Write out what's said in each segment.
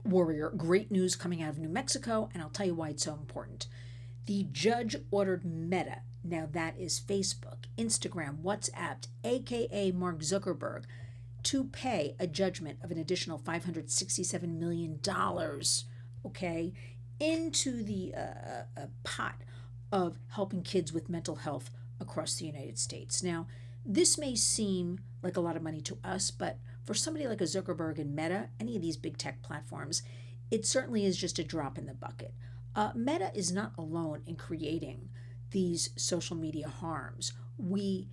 Warrior, great news coming out of New Mexico, and I'll tell you why it's so important. The judge ordered Meta, now that is Facebook, Instagram, WhatsApp, aka Mark Zuckerberg, to pay a judgment of an additional $567 million, okay, into the pot of helping kids with mental health across the United States. Now, this may seem like a lot of money to us, but for somebody like a Zuckerberg and Meta, any of these big tech platforms, it certainly is just a drop in the bucket. Meta is not alone in creating these social media harms. We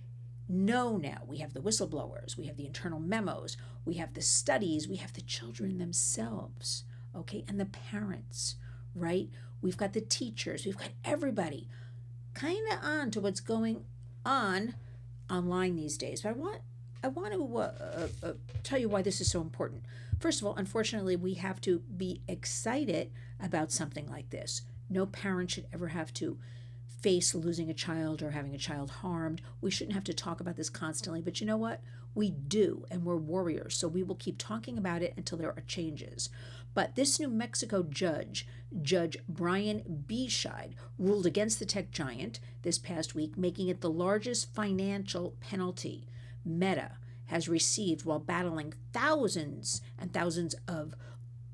know now, we have the whistleblowers, we have the internal memos, we have the studies, we have the children themselves, okay, and the parents, right? We've got the teachers, we've got everybody kind of on to what's going on online these days. But I want to tell you why this is so important. First of all, unfortunately, we have to be excited about something like this. No parent should ever have to face losing a child or having a child harmed. We shouldn't have to talk about this constantly, but you know what? We do, and we're warriors, so we will keep talking about it until there are changes. But this New Mexico judge, Judge Brian Bescheid, ruled against the tech giant this past week, making it the largest financial penalty Meta has received while battling thousands and thousands of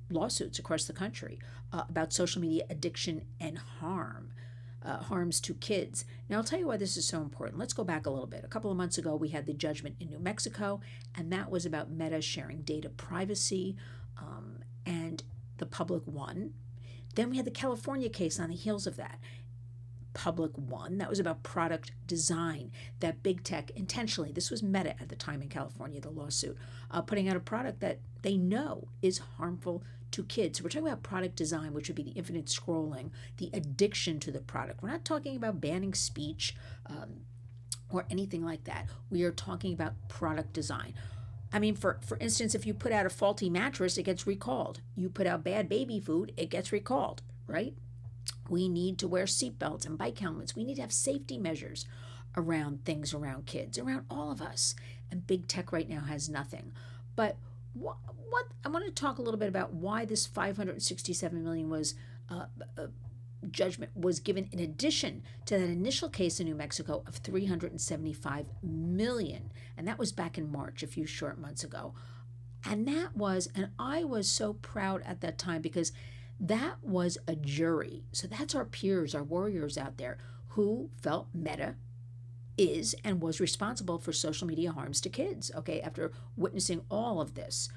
lawsuits across the country about social media addiction and harms to kids. Now, I'll tell you why this is so important. Let's go back a little bit. A couple of months ago, we had the judgment in New Mexico, and that was about Meta sharing data privacy, and the public won. Then we had the California case on the heels of that. Public won. That was about product design, that big tech intentionally, this was Meta at the time in California, the lawsuit, putting out a product that they know is harmful to kids. We're talking about product design, which would be the infinite scrolling, the addiction to the product. We're not talking about banning speech or anything like that. We are talking about product design. I mean, for instance, if you put out a faulty mattress, it gets recalled. You put out bad baby food, it gets recalled, right? We need to wear seatbelts and bike helmets. We need to have safety measures around things around kids, around all of us. And big tech right now has nothing. But what I want to talk a little bit about why this $567 million was judgment was given in addition to that initial case in New Mexico of $375 million, and that was back in March, a few short months ago. And I was so proud at that time because that was a jury. So that's our peers, our warriors out there who felt Meta is and was responsible for social media harms to kids, okay, after witnessing all of this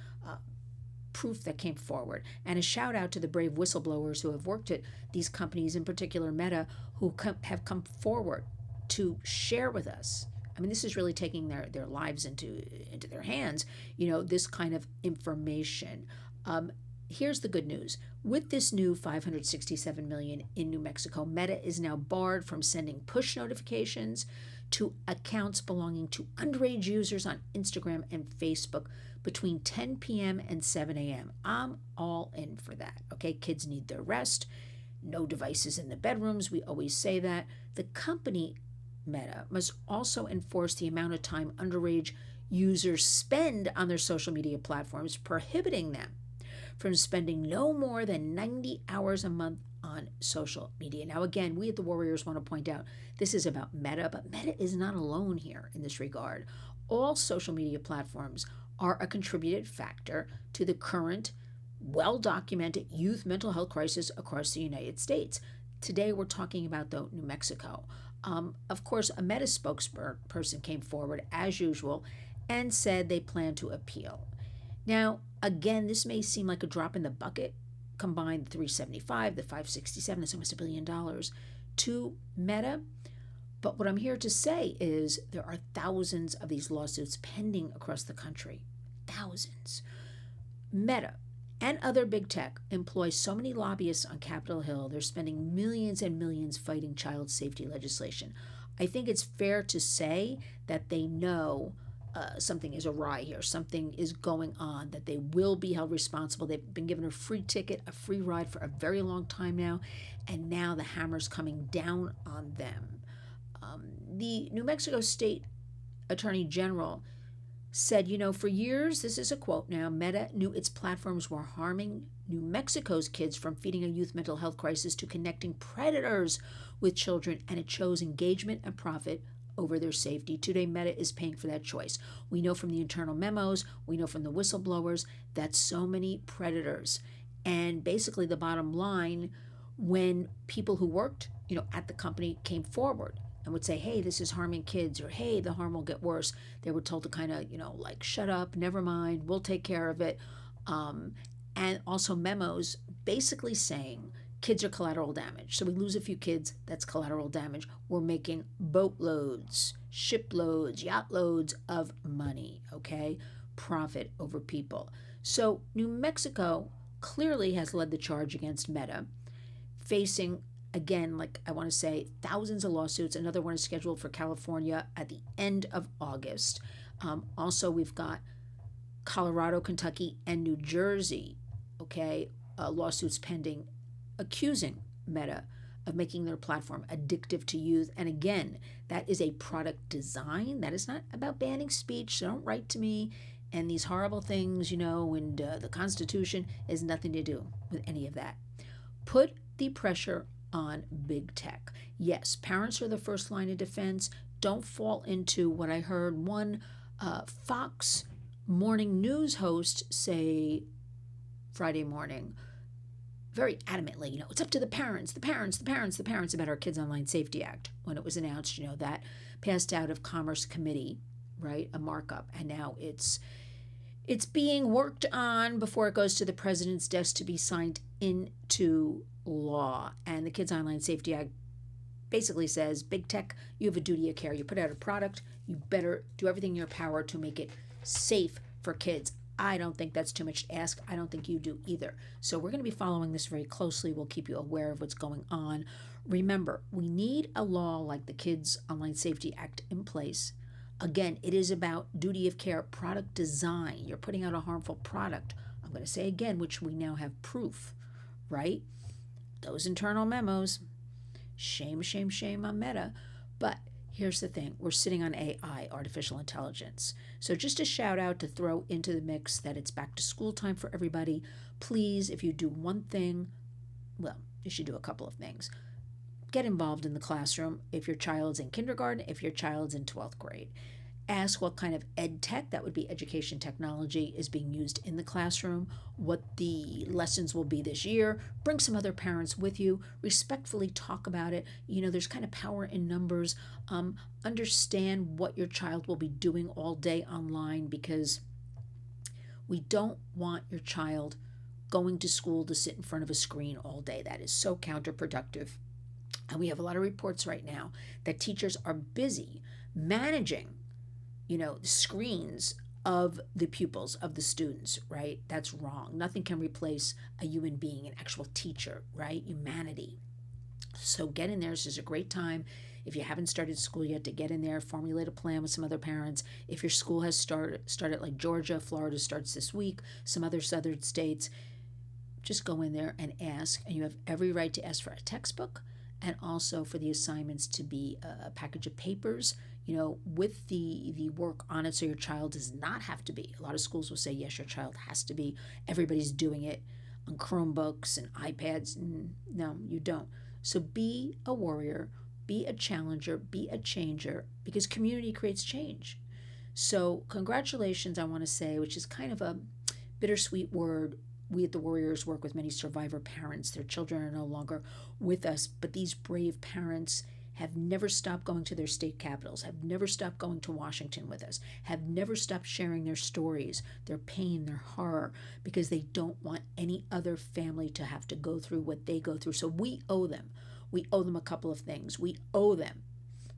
proof that came forward. And a shout out to the brave whistleblowers who have worked at these companies, in particular Meta, who have come forward to share with us. I mean, this is really taking their lives into their hands, this kind of information. Here's the good news. With this new $567 million in New Mexico, Meta is now barred from sending push notifications to accounts belonging to underage users on Instagram and Facebook between 10 p.m. and 7 a.m. I'm all in for that. Okay, kids need their rest. No devices in the bedrooms. We always say that. The company, Meta, must also enforce the amount of time underage users spend on their social media platforms, prohibiting them from spending no more than 90 hours a month on social media. Now, again, we at the Warriors want to point out this is about Meta, but Meta is not alone here in this regard. All social media platforms are a contributed factor to the current, well-documented youth mental health crisis across the United States. Today, we're talking about, though, New Mexico. Of course, a Meta spokesperson came forward, as usual, and said they plan to appeal. Now, again, this may seem like a drop in the bucket. Combine the 375, the 567, that's almost $1 billion to Meta. But what I'm here to say is there are thousands of these lawsuits pending across the country. Thousands. Meta and other big tech employ so many lobbyists on Capitol Hill. They're spending millions and millions fighting child safety legislation. I think it's fair to say that they know something is awry here, something is going on, that they will be held responsible. They've been given a free ticket, a free ride for a very long time now, and now the hammer's coming down on them. The New Mexico State Attorney General said, for years, this is a quote now, Meta knew its platforms were harming New Mexico's kids, from feeding a youth mental health crisis to connecting predators with children, and it chose engagement and profit over their safety. Today, Meta is paying for that choice. We know from the internal memos, we know from the whistleblowers that so many predators. And basically the bottom line, when people who worked, at the company came forward and would say, hey, this is harming kids, or hey, the harm will get worse, they were told to kind of, like, shut up, never mind, we'll take care of it. And also memos basically saying kids are collateral damage. So we lose a few kids, that's collateral damage. We're making boatloads, shiploads, yacht loads of money, okay? Profit over people. So New Mexico clearly has led the charge against Meta, facing, again, like I want to say, thousands of lawsuits. Another one is scheduled for California at the end of August. Also, we've got Colorado, Kentucky, and New Jersey, okay, lawsuits pending accusing Meta of making their platform addictive to youth. And again, that is a product design. That is not about banning speech. So don't write to me and these horrible things, and the Constitution has nothing to do with any of that. Put the pressure on big tech. Yes, parents are the first line of defense. Don't fall into what I heard one Fox morning news host say Friday morning, very adamantly, it's up to the parents about our Kids Online Safety Act, when it was announced, that passed out of Commerce Committee, right, a markup, and now it's being worked on before it goes to the president's desk to be signed into law. And the Kids Online Safety Act basically says, big tech, you have a duty of care. You put out a product, you better do everything in your power to make it safe for kids. I don't think that's too much to ask. I don't think you do either. So we're going to be following this very closely. We'll keep you aware of what's going on. Remember, we need a law like the Kids Online Safety Act in place. Again, it is about duty of care, product design. You're putting out a harmful product. I'm going to say again, which we now have proof, right? Those internal memos, shame, shame, shame on Meta. But here's the thing, we're sitting on AI, artificial intelligence. So just a shout out to throw into the mix that it's back to school time for everybody. Please, if you do one thing, well, you should do a couple of things. Get involved in the classroom if your child's in kindergarten, if your child's in 12th grade. Ask what kind of ed tech, that would be education technology, is being used in the classroom, what the lessons will be this year. Bring some other parents with you. Respectfully talk about it. There's kind of power in numbers. Understand what your child will be doing all day online, because we don't want your child going to school to sit in front of a screen all day. That is so counterproductive. And we have a lot of reports right now that teachers are busy managing the screens of the pupils, of the students, right? That's wrong. Nothing can replace a human being, an actual teacher, right? Humanity. So get in there. This is a great time. If you haven't started school yet, to get in there, formulate a plan with some other parents. If your school has started like Georgia, Florida starts this week, some other southern states, just go in there and ask. And you have every right to ask for a textbook, and also for the assignments to be a package of papers, with the work on it, so your child does not have to be. A lot of schools will say, yes, your child has to be. Everybody's doing it on Chromebooks and iPads. No, you don't. So be a warrior, be a challenger, be a changer, because community creates change. So congratulations, I want to say, which is kind of a bittersweet word. We at the Warriors work with many survivor parents. Their children are no longer with us, but these brave parents have never stopped going to their state capitals, have never stopped going to Washington with us, have never stopped sharing their stories, their pain, their horror, because they don't want any other family to have to go through what they go through. So we owe them. We owe them a couple of things. We owe them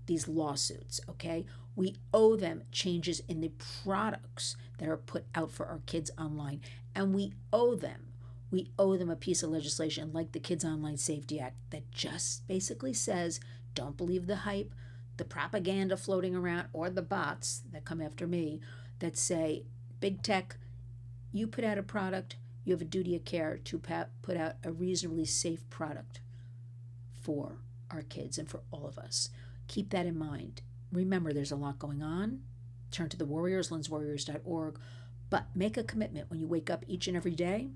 these lawsuits, okay? We owe them changes in the products that are put out for our kids online. And we owe them a piece of legislation like the Kids Online Safety Act that just basically says, don't believe the hype, the propaganda floating around, or the bots that come after me that say, big tech, you put out a product, you have a duty of care to put out a reasonably safe product for our kids and for all of us. Keep that in mind. Remember, there's a lot going on. Turn to the Warriors, lynswarriors.org. But make a commitment when you wake up each and every day.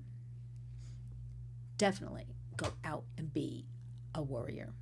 Definitely go out and be a warrior.